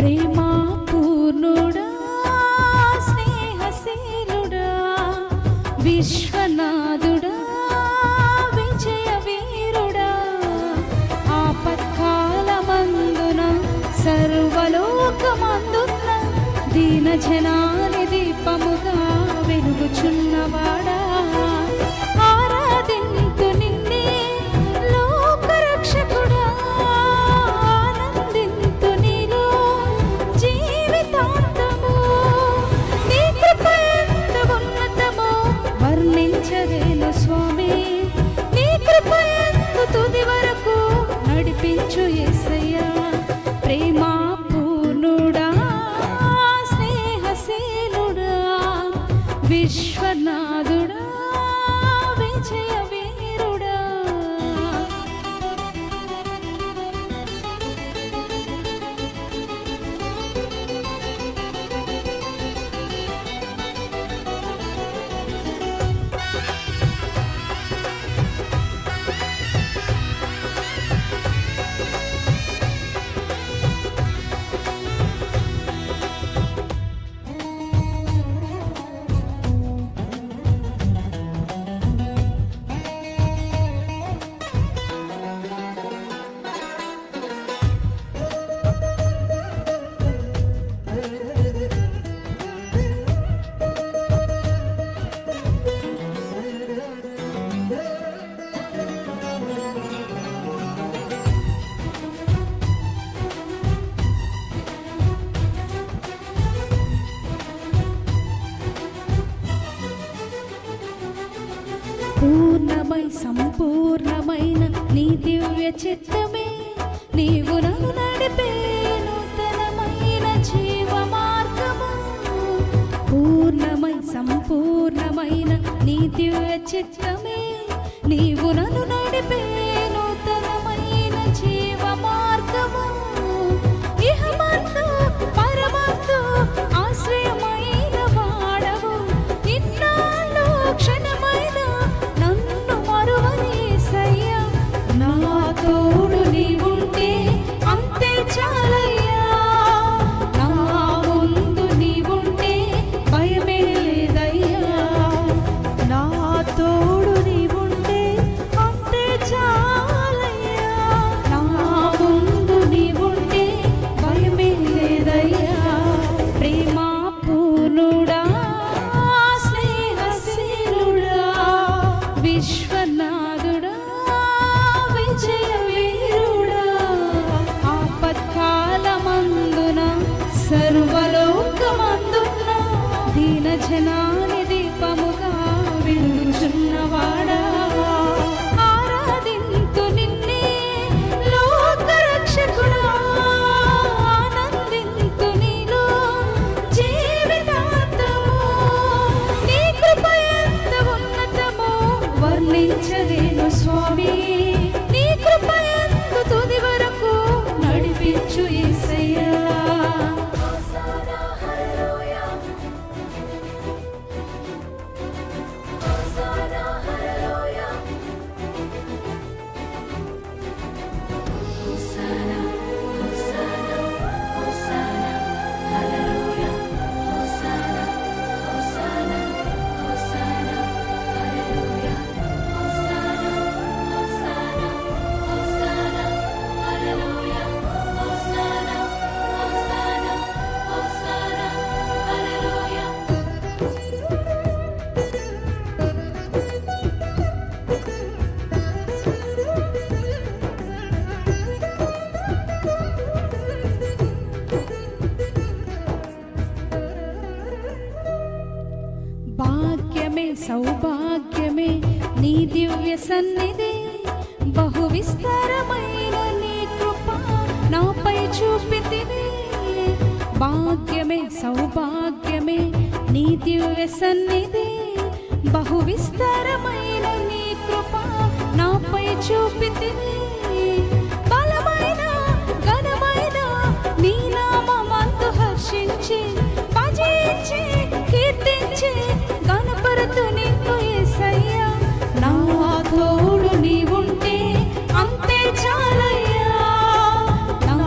ప్రేమా పూర్ణుడా స్నేహశీలుడా విశ్వనాథుడా విజయ వీరుడా ఆపత్కాలమందున సర్వలోకమందున దీన జనాని దీపముగా వెలుగుచున్నవాడా ఆరాధింతు నిన్నే లోకరక్షకుడా ఆనందింతు నీలో జీవితాంతము నీ కృప ఎంత ఉన్నతమో వర్ణించలేను స్వామి నీ కృప ఎంత తుది వరకు నడిపించు యేసయ్యా ప్రేమా పూర్ణుడా స్నేహశీలుడా విశ్వనాథుడా విజయ వీరుడా పూర్ణమై సంపూర్ణమైన నీ దివ్య చిత్తమే నీవు నన్ను నడిపే నూతనమైన జీవ మార్గము పూర్ణమై సంపూర్ణమైన నీ దివ్య చిత్తమే నీవు నన్ను నడిపే నూతనమైన జీవ మార్గము ఇహమందు పరమందు ఆశ్రయమైన వాడవు ఇన్నాళ్ళు క్షణమైన నన్ను మరువని యేసయ్యా నా తోడు నీవుంటే అంతే చాలయ్యా నా ముందు నీవుంటే భయమే లేదయ్యా నా తోడు నీవుంటే అంతే చాలయ్యా నా ముందు నీవుంటే భయమే లేదయ్యా ప్రేమా పూర్ణుడా స్నేహశీలుడా విశ్వనాథుడా విజయ వీరుడా ఆపత్కాలమందున సర్వలోకమందున దీన జనాని దీపముగా వెలుగుచున్నవాడా ఆరాధింతు నిన్నే లోకరక్షకుడా ఆనందింతు నీలో జీవితాంతము నీ కృప ఎంత ఉన్నతమో వర్ణించలేను స్వామి నీ కృప ఎంత తుది వరకు నడిపించు యేసయ్యా భాగ్యమే సౌభాగ్యమే నీ దివ్య సన్నిధి బహు విస్తారమైన నీ కృప నాపై చూపితివి భాగ్యమే సౌభాగ్యమే నీ దివ్య సన్నిధి బహు విస్తారమైన నీ కృప నాపై చూపితివి బలమైన ఘనమైన నీ నామమందు హర్షించి భజించి కీర్తించి గణపరుతు నిన్ను యేసయ్యా నా తోడు నీవుంటే అంతే చాలయ్యా నా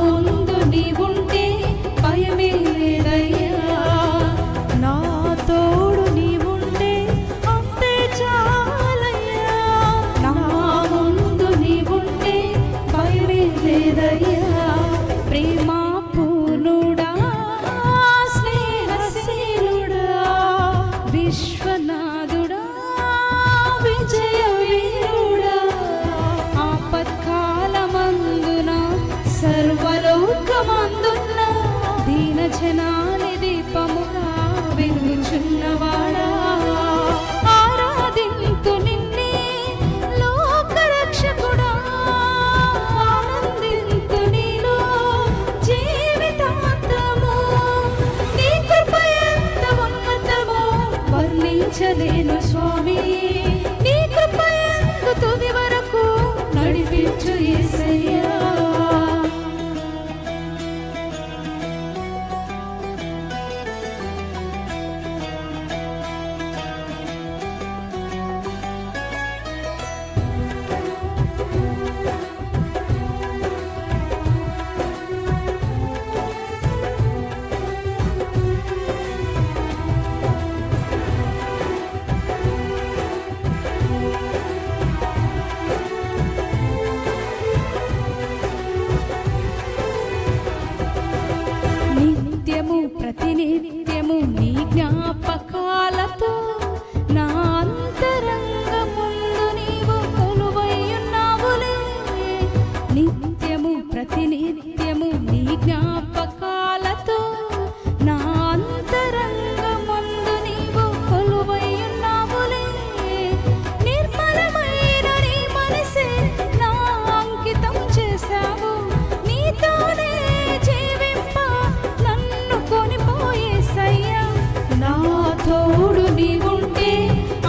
ముందు నీవుంటే దినజనాని దీపముగా వెలుగుచున్నవాడా, ఆరాధింతు నిన్నే లోకరక్షకుడా, ఆనందింతు నీలో జీవితాంతము. నీ కృప ఎంత ఉన్నతమో వర్ణించలేను స్వామి, నీ కృప ఎంత తుది వరకు నడిపించు యేసయ్యా. నిత్యము ప్రతినిత్యము నీ జ్ఞాపకాలతో నా అంతరంగముందు నీవు కొలువైయున్నావులే. నిత్యము ప్రతినిత్యము నీ జ్ఞాపకాలతో నా అంతరంగముందు నీవు కొలువైయున్నావులే. నిర్మలమైన నీ మనసే నా అంకితం చేశావు, నీతోనే జీవింప నన్ను కొనిపోయేసయ్యా. నా తోడు నీవుంటే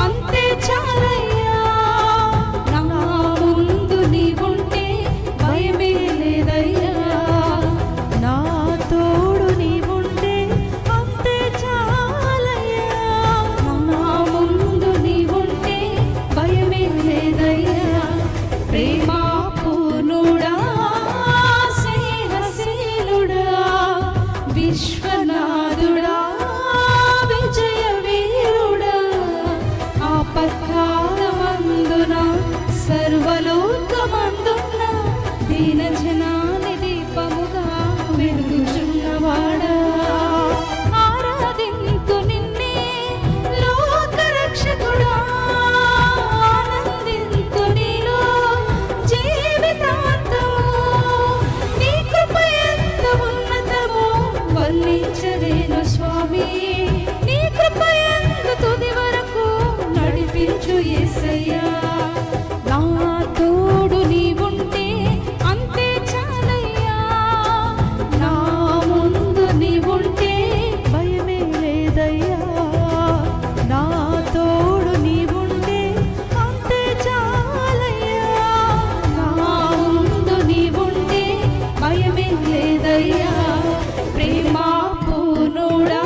అంతే చాలయ్యా, నా ముందు నీవుంటే భయమే లేదయ్యా. నా తోడు నీవుంటే అంతే చాలయ్యా, నా ముందు నీవుంటే భయమే లేదయ్యా. ప్రేమ పూర్ణుడా, స్నేహశీలుడా, విశ్వనాథుడా, విజయ వీరుడా, ఆపత్కాలమందున సర్వలోకమందున దీనజనాని దీపముగా వెలుగుచున్నవాడా, ఆరాధింతు నిన్నే లోకరక్షకుడా, ఆనందింతు నీలో జీవితాంతము. నీ కృప ఎంత ఉన్నతమో వర్ణించలేను స్వామి, నీ కృప ఎంత తుది వరకు నడిపించు యేసయ్యా. నా తోడు నీవుంటే అంతే చాలయ్యా, నా ముందు నీవుంటే భయమే లేదయ్యా. నా తోడు నీవుంటే అంతే చాలయ్యా, నా ముందు నీవుంటే భయమే లేదయ్యా. ప్రేమ పూర్ణుడా,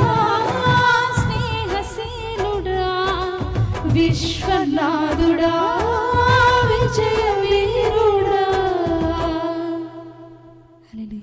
స్నేహశీలుడా, విశ్వనాథుడా, విజయ